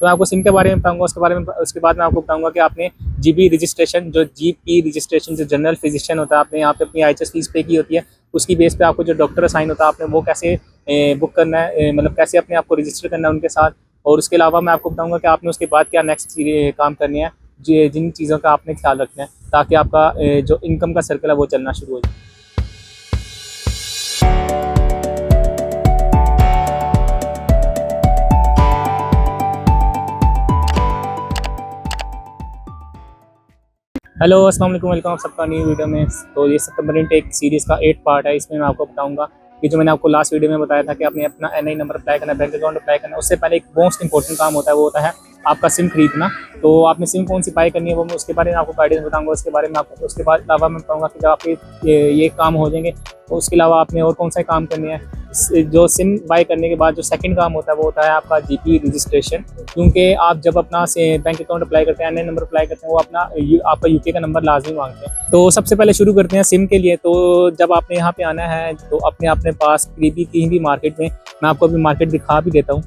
तो मैं आपको सिम के बारे में बताऊंगा, उसके बाद मैं आपको बताऊंगा कि आपने जीबी रजिस्ट्रेशन, जो जीपी रजिस्ट्रेशन, जो जनरल फिजिशियन होता है, आपने यहाँ पे अपनी IHS फीस पे की होती है, उसकी बेस पे आपको जो डॉक्टर असाइन होता है आपने वो कैसे बुक करना है, मतलब कैसे अपने आप को रजिस्टर करना है उनके साथ। और उसके अलावा मैं आपको बताऊंगा कि आपने उसके बाद क्या नेक्स्ट काम करने हैं, जिन चीज़ों का आपने ख्याल रखना है ताकि आपका जो इनकम का सर्कल है वो चलना शुरू हो जाए। हेलो, अस्सलाम वालेकुम, वेलकम आप सबका न्यू वीडियो में। तो ये सितंबर इनटेक सीरीज़ का 8 पार्ट है। इसमें मैं आपको बताऊंगा कि जो मैंने आपको लास्ट वीडियो में बताया था कि आपने अपना NI नंबर अप्लाई करना है, बैंक अकाउंट अप्लाई करना है, उससे पहले एक मोस्ट इंपॉर्टेंट काम होता है, वो होता है आपका सिम खरीदना। तो आपने सिम कौन सी बाय करनी है वो मैं उसके बारे में आपको गाइडेंस बताऊंगा। उसके बारे में आपको उसके बाद अलावा मैं बताऊंगा कि जब आपके ये काम हो जाएंगे तो उसके अलावा आपने और कौन सा काम करने हैं। जो सिम बाय करने के बाद जो सेकंड काम होता है वो होता है आपका GP रजिस्ट्रेशन, क्योंकि आप जब अपना बैंक अकाउंट अप्लाई करते हैं, NI नंबर अप्लाई करते हैं, वो अपना आपका UK का नंबर लाजमी मांगते हैं। तो सबसे पहले शुरू करते हैं सिम के लिए। तो जब आपने यहाँ पे आना है तो अपने पास करीबी कहीं भी मार्केट में, मैं आपको अभी मार्केट दिखा भी देता हूँ।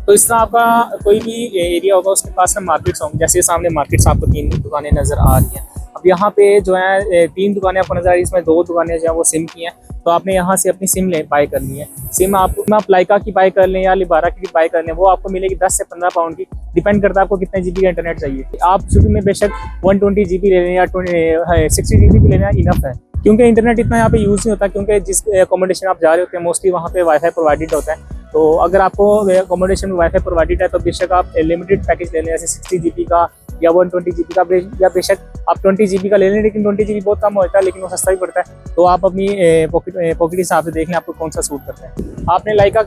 तो इस तरह आपका कोई भी एरिया होगा उसके पास ना मार्केट्स होंगे। जैसे सामने मार्केट्स आपको 3 दुकानें नज़र आ रही हैं। अब यहाँ पे जो है 3 दुकानें आपको नज़र आ रही है, इसमें 2 दुकानें जो है वो सिम की हैं। तो आपने यहाँ से अपनी सिम बाय करनी है। सिम आप लाइका की बाय कर लें या लिबारा की बाय कर लें, वो आपको मिलेगी 10 से 15 पाउंड की, डिपेंड करता है आपको कितने GB का इंटरनेट चाहिए। आप शुरू में बेशक 120 GB ले लें या 60 GB भी लेना इनफ है, क्योंकि इंटरनेट इतना यहाँ पे यूज़ नहीं होता, क्योंकि जिस अकोमोडेशन आप जा रहे होते हैं मोस्टली वहाँ पे वाईफाई प्रोवाइडेड होता है। तो अगर आपको अकोमोडेशन में वाईफाई प्रोवाइडेड है तो बेशक आप लिमिटेड पैकेज ले लें, जैसे 60 GB का या 120 GB का, या बेशक आप 20 GB का ले लें। लेकिन 20 GB बहुत कम होता है, लेकिन वो सस्ता भी पड़ता है। तो आप अपनी पॉकेट हिसाब से देख लें आपको कौन सा सूट करता है। आपने लाइका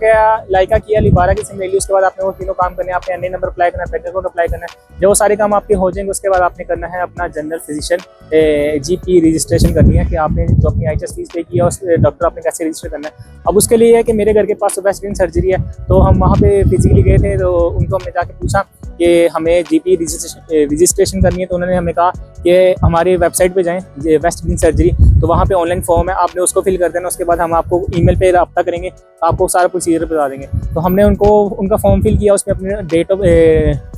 किया, लिबारा की सिम ले ली, उसके बाद आपने वो तीनों काम करने हैं। आपने NI नंबर अप्लाई करना है, बैंक अकाउंट अप्लाई करना है। जब वो सारे काम आपके हो जाएंगे उसके बाद आपने करना है अपना जनरल फिजिशियन GP रजिस्ट्रेशन करनी है, कि आपने जो अपनी IHS फीस पे की है उस डॉक्टर आपने कैसे रजिस्टर करना है। अब उसके लिए है कि मेरे घर के पास सुबह सर्जरी है, तो हम वहाँ पे फिजिकली गए थे, तो उनको हमने जाके पूछा कि हमें GP रजिस्ट्रेशन करनी है। तो उन्होंने हमें कहा कि हमारी वेबसाइट पे जाएं, वेस्ट ग्रीन सर्जरी, तो वहाँ पे ऑनलाइन फॉर्म है, आपने उसको फिल कर देना। उसके बाद हम आपको ईमेल पे रब्ता करेंगे, आपको सारा प्रोसीजर बता देंगे। तो हमने उनका फॉर्म फिल किया, उसमें अपने date of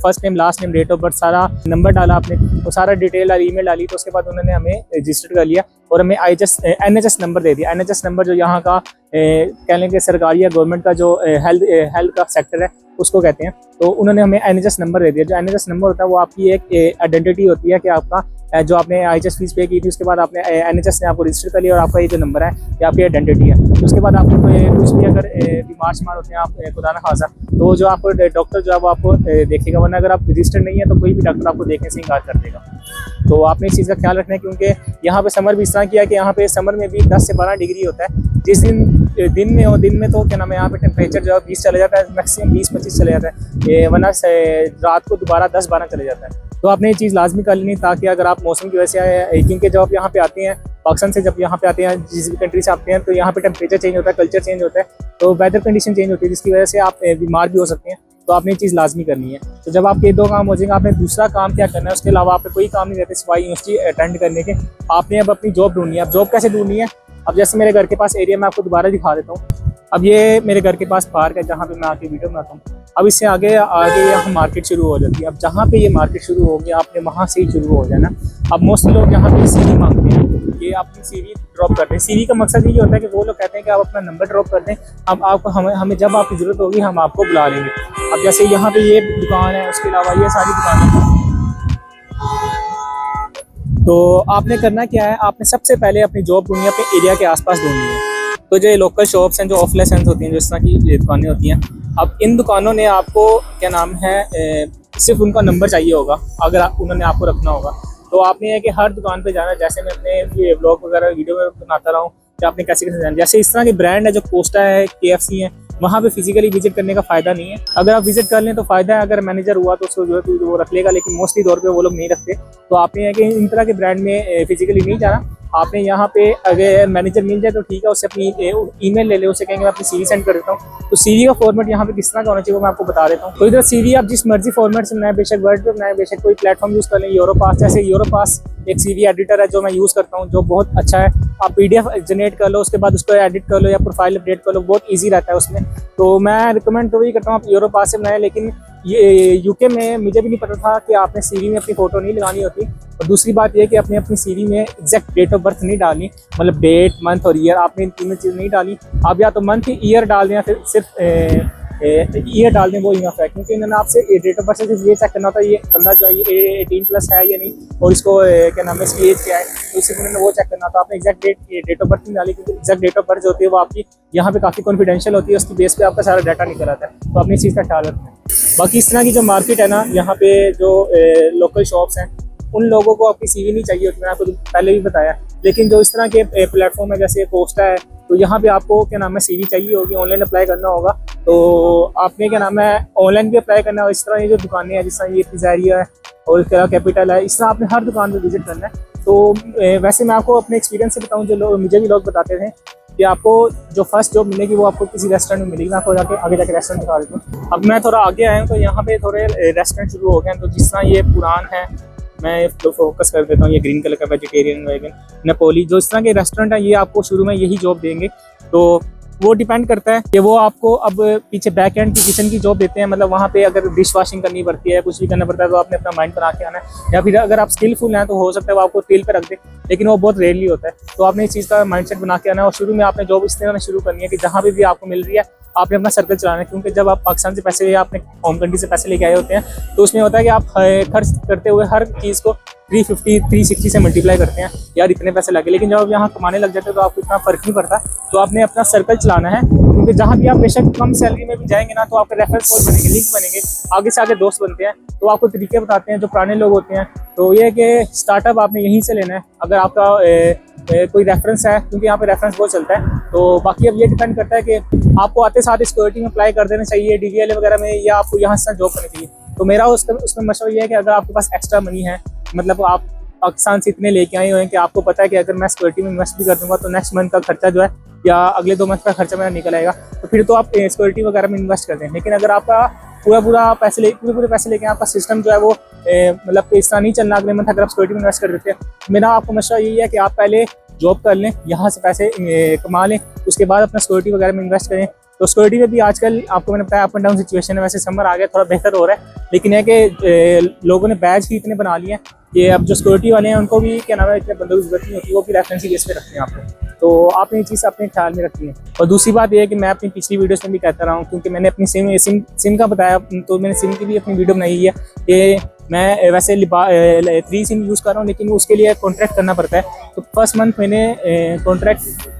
first name, last name, date of birth, सारा नंबर डाला आपने, वो सारा डिटेल डाली, ईमेल डाली। तो उसके बाद उन्होंने हमें रजिस्टर कर लिया और हमें NHS नंबर दे दिया। NHS नंबर जो यहाँ का कह लें कि सरकारी या गवर्नमेंट का जो हेल्थ का सेक्टर है उसको कहते हैं। तो उन्होंने हमें NHS नंबर दे दिया। जो NHS नंबर होता है वो आपकी एक आइडेंटिटी होती है, कि आपका जो आपने IHS फीस पे की थी उसके बाद आपने NHS ने आपको रजिस्टर कर लिया और आपका ये जो नंबर है ये आपकी आइडेंटिटी है। तो उसके बाद आपको कुछ भी अगर बीमार शिमार होते हैं आप, खुदा ना खासा, तो जो आपको डॉक्टर जो है वो आपको देखेगा, वरना अगर आप रजिस्टर नहीं है तो कोई भी डॉक्टर आपको देखने से इनकार कर देगा। तो आपने इस चीज़ का ख्याल रखना है, क्योंकि यहाँ पे समर भी इस तरह किया कि यहाँ पे समर में भी 10 से 12 डिग्री होता है। जिस दिन में तो क्या नाम है, यहाँ पे टेम्परेचर जो है 20 चले जाता है, मैक्सिमम 20-25 चले जाता है, वरना रात को दोबारा 10-12 चले जाता है। तो आपने ये चीज़ लाजमी कर लेनी, ताकि अगर आप मौसम की वजह से आए, क्योंकि जब आप यहाँ पे आते हैं पाकिस्तान से, जब यहाँ पे आते हैं जिस भी कंट्री से आते हैं, तो यहाँ पे टेम्परेचर चेंज होता है, कल्चर चेंज होता है, तो वेदर कंडीशन चेंज होती है, जिसकी वजह से आप बीमार भी हो सकते हैं। तो आपने ये चीज़ लाजमी करनी है। तो जब आपके 2 काम हो जाएंगे, आपने दूसरा काम क्या करना है, उसके अलावा आप कोई काम नहीं रहते सिवाय यूनिवर्सिटी अटेंड करने के। आपने अब अपनी जॉब ढूंढनी है। अब जॉब कैसे ढूंढनी है, अब जैसे मेरे घर के पास एरिया में आपको दोबारा दिखा देता हूँ। अब ये मेरे घर के पास पार्क है जहाँ पे मैं आके वीडियो बनाता हूँ। अब इससे आगे यहाँ मार्केट शुरू हो जाती है। अब जहाँ पे ये मार्केट शुरू होगी आपने वहाँ से ही शुरू हो जाना। अब मोस्टली लोग यहाँ पे CV मांगते हैं कि अपनी CV ड्रॉप करते हैं। CV का मकसद ये होता है कि वो लोग कहते हैं कि आप अपना नंबर ड्रॉप कर दें, अब आपको हमें जब आपकी ज़रूरत होगी हम आपको बुला लेंगे। अब जैसे यहाँ पे ये दुकान है, उसके अलावा ये सारी दुकानें हैं। तो आपने करना क्या है, आपने सबसे पहले अपनी जॉब ढूंढनी है, अपने एरिया के आसपास ढूंढनी है। तो जो लोकल शॉप्स हैं, जो ऑफ लाइसेंस होती हैं, जो इस तरह की दुकानें होती हैं, अब इन दुकानों ने आपको क्या नाम है सिर्फ उनका नंबर चाहिए होगा, अगर उन्होंने आपको रखना होगा। तो आपने है कि हर दुकान पे जाना, जैसे मैं अपने ये ब्लॉग वगैरह वीडियो में बनाता रहा हूँ कि आपने कैसे जाना। जैसे इस तरह के ब्रांड है, जो कोस्टा है, KFC है, वहाँ पे फिजिकली विजिट करने का फ़ायदा नहीं है। अगर आप विजिट कर लें तो फ़ायदा है, अगर मैनेजर हुआ तो उसको जो है तो वो रख लेगा, लेकिन मोस्टली तौर पे वो लोग नहीं रखते। तो आपने है कि इन तरह के ब्रांड में फिजिकली नहीं जाना। आपने यहाँ पे अगर मैनेजर मिल जाए तो ठीक है, उससे अपनी ईमेल ले ले, उससे कहेंगे मैं अपनी CV सेंड कर देता हूँ। तो CV का फॉर्मेट यहाँ पे किस तरह का होना चाहिए वो मैं आपको बता देता हूँ। तो इधर CV आप जिस मर्जी फॉर्मेट से बनाए, बेशक वर्ड पे बनाए, बेशक कोई प्लेटफॉर्म यूज़ कर लें, यूरोपास। जैसे यूरोपास एक CV एडिटर है जो मैं यूज़ करता हूँ, जो बहुत अच्छा है। आप PDF जनरेट कर लो, उसके बाद उसको एडिट कर लो या प्रोफाइल अपडेट कर लो, बहुत ईजी रहता है उसमें। तो मैं रिकमेंड तो वही करता हूँ आप यूरोपास से बनाएं, लेकिन ये यूके में मुझे भी नहीं पता था कि आपने सीवी में अपनी फ़ोटो नहीं लगानी होती। और दूसरी बात यह कि अपनी अपनी सीवी में एग्जैक्ट डेट ऑफ बर्थ नहीं डालनी, मतलब डेट, मंथ और ईयर, आपने इन तीनों चीज़ नहीं डाली। आप या तो मंथ ईयर डाल दें या फिर सिर्फ ईयर डाल दें, वो इनफ है। क्योंकि इन्होंने आपसे डेट ऑफ बर्थ से सिर्फ ये चेक करना होता है ये बंदा जो है ये 18+ है या नहीं, और इसको क्या नाम है, इसकी एज क्या है, तो सिर्फ उन्होंने वो चेक करना था। आपने एग्जैक्ट डेट ऑफ बर्थ नहीं डाली, क्योंकि एग्जैक्ट डेट ऑफ बर्थ जो होती है वो आपकी यहाँ पे काफ़ी कॉन्फिडेंशियल होती है, उसकी बेस पे आपका सारा डाटा निकल आता है। तो अपनी इस चीज़ का ख्याल रखें। बाकी इस तरह की जो मार्केट है ना, यहाँ पे जो लोकल शॉप्स हैं, उन लोगों को आपकी सीवी नहीं चाहिए होती, मैंने आपको पहले भी बताया। लेकिन जो इस तरह के प्लेटफॉर्म है जैसे कोस्टा है, तो यहाँ पे आपको क्या नाम है सीवी चाहिए होगी, ऑनलाइन अप्लाई करना होगा। तो आपने क्या नाम है ऑनलाइन भी अप्लाई करना है। इस तरह ये जो दुकानें हैं, जिस तरह ये पिज़्ज़ेरिया है और कैपिटल है, इस तरह आपने हर दुकान पर विजिट करना है। तो वैसे मैं आपको अपने एक्सपीरियंस से बताऊँ, जो लोग मुझे भी लोग बताते थे कि आपको जो फर्स्ट जॉब मिलेगी वो आपको किसी रेस्टोरेंट में मिलेगी। मैं आपको आगे जाके रेस्टोरेंट दिखा देता हूँ। अब मैं थोड़ा आगे आया हूँ, तो यहाँ पे थोड़े रेस्टोरेंट शुरू हो गए हैं। तो जिस तरह ये पुरान है, मैं फोकस कर देता हूँ, ये ग्रीन कलर का वेजिटेरियन वेगन नेपोली, जो इस तरह के रेस्टोरेंट है, ये आपको शुरू में यही जॉब देंगे। तो वो डिपेंड करता है कि वो आपको अब पीछे बैक एंड की किचन की जॉब देते हैं, मतलब वहाँ पे अगर डिश वॉशिंग करनी पड़ती है, कुछ भी करना पड़ता है, तो आपने अपना माइंड बना के आना है। या फिर अगर आप स्किलफुल हैं तो हो सकता है वो आपको टेल पे रख दे, लेकिन वो बहुत रेयरली होता है। तो आपने इस चीज़ का माइंडसेट बना के आना है। और शुरू में आपने जॉब इस तरह शुरू करनी है कि जहाँ भी आपको मिल रही है आपने अपना सर्कल चलाना है। क्योंकि जब आप पाकिस्तान से पैसे या अपने होम कंट्री से पैसे लेके आए होते हैं, तो उसमें होता है कि आप खर्च करते हुए हर चीज़ को 350 360 से मल्टीप्लाई करते हैं, यार इतने पैसे लगे। लेकिन जब आप यहाँ कमाने लग जाते हैं तो आपको इतना फ़र्क नहीं पड़ता। तो आपने अपना सर्कल चलाना है, क्योंकि जहाँ भी आप बेशक कम सैलरी में भी जाएंगे ना, तो आपके रेफरेंस कोड बनेंगे, लिंक बनेंगे, आगे से आगे दोस्त बनते हैं। तो आपको तरीके बताते हैं जो पुराने लोग होते हैं। तो ये है कि स्टार्टअप आपने यहीं से लेना है अगर आपका कोई रेफरेंस है, क्योंकि यहाँ पे रेफरेंस बहुत चलता है। तो बाकी अब ये डिपेंड करता है कि आपको आते साथ सिक्योरिटी में अप्लाई कर देना चाहिए, DVLA वगैरह में, या आपको यहाँ से जॉब करनी चाहिए। तो मेरा उसमें मशवरा ये है कि अगर आपके पास एक्स्ट्रा मनी है, मतलब आप पाकिस्तान से इतने लेके आए हुए हैं कि आपको पता है कि अगर मैं सिक्योरिटी में इन्वेस्ट भी कर दूंगा तो नेक्स्ट मंथ का खर्चा जो है या अगले 2 मंथ का खर्चा मेरा निकल आएगा, तो फिर तो आप सिक्योरिटी वगैरह में इन्वेस्ट कर दें। लेकिन अगर आपका पूरे पैसे लेके आपका सिस्टम जो है वो मतलब इस तरह नहीं चलना, अगले मंथ अगर आप सिक्योरिटी में इन्वेस्ट कर देते हैं, मेरा आपको मशवरा यही है कि आप पहले जॉब कर लें, यहाँ से पैसे कमा लें, उसके बाद अपना सिक्योरिटी वगैरह में इन्वेस्ट करें। तो सिक्योरिटी में भी आजकल आपको मैंने बताया अप एंड डाउन सिचुएशन है। वैसे समर आ गया, थोड़ा बेहतर हो रहा है, लेकिन है कि लोगों ने बैच ही इतने बना लिए हैं कि अब जो सिक्योरिटी वाले हैं उनको भी क्या नाम है इतने बंदों की जरूरत नहीं होती, वो भी रेफरेंस बेस पे रखते हैं आपको। तो आपने ये चीज़ अपने ख्याल में रखनी है। और दूसरी बात यह है कि मैं अपनी पिछली वीडियोस में भी कहता रहा हूँ, क्योंकि मैंने अपनी सिम का बताया, तो मैंने सिम की भी अपनी वीडियो बनाई है कि मैं वैसे 3 सिम यूज़ कर रहा हूँ, लेकिन उसके लिए कॉन्ट्रैक्ट करना पड़ता है। तो फर्स्ट मंथ मैंने कॉन्ट्रैक्ट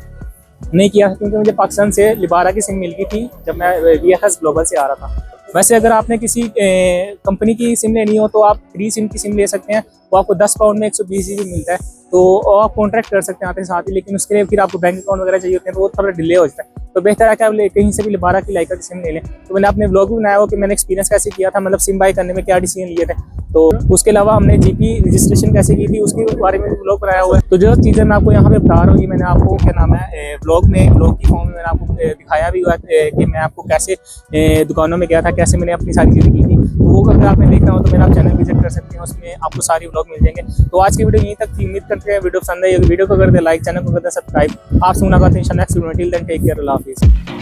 नहीं किया, क्योंकि मुझे पाकिस्तान से लिबारा की सिम मिल गई थी जब मैं VFS ग्लोबल से आ रहा था। वैसे अगर आपने किसी कंपनी की सिम लेनी हो तो आप 3 सिम की सिम ले सकते हैं, वो आपको 10 पाउंड में 120 GB मिलता है। तो आप कॉन्ट्रैक्ट कर सकते हैं आते साथ ही, लेकिन उसके लिए फिर आपको बैंक अकाउंट वगैरह चाहिए होते हैं, तो वो थोड़ा डिले हो जाता है। तो बेहतर है कि आप कहीं से भी लिबारा की लाइका की सिम ले लें। तो मैंने अपने ब्लॉग भी बनाया हो कि मैंने एक्सपीरियंस कैसे किया था, मतलब सिम बाई करने में क्या डिसीजन लिए थे। तो उसके अलावा हमने GP रजिस्ट्रेशन कैसे की थी उसके बारे में भी ब्लॉग बनाया हुआ है। तो जो चीज़ें मैं आपको यहाँ पे बता रहा हूँ, ये मैंने आपको क्या नाम है ब्लॉग की फॉर्म में मैंने आपको दिखाया भी हुआ है कि मैं आपको कैसे दुकानों में गया था, कैसे मैंने अपनी सारी चीज़ें की थी। तो वो अगर आपने देखना हो तो मेरा चैनल विजिट कर सकते हैं, उसमें आपको सारी ब्लॉग मिल जाएंगे। तो आज की वीडियो यहीं तक थी, उम्मीद करते हैं वीडियो पसंद आई। वीडियो को कर दे लाइक, चैनल को कर दे सब्सक्राइब। आपसे मुलाकात है नेक्स्ट वीडियो में। टिल देन टेक केयर, अल्लाह हाफिज़।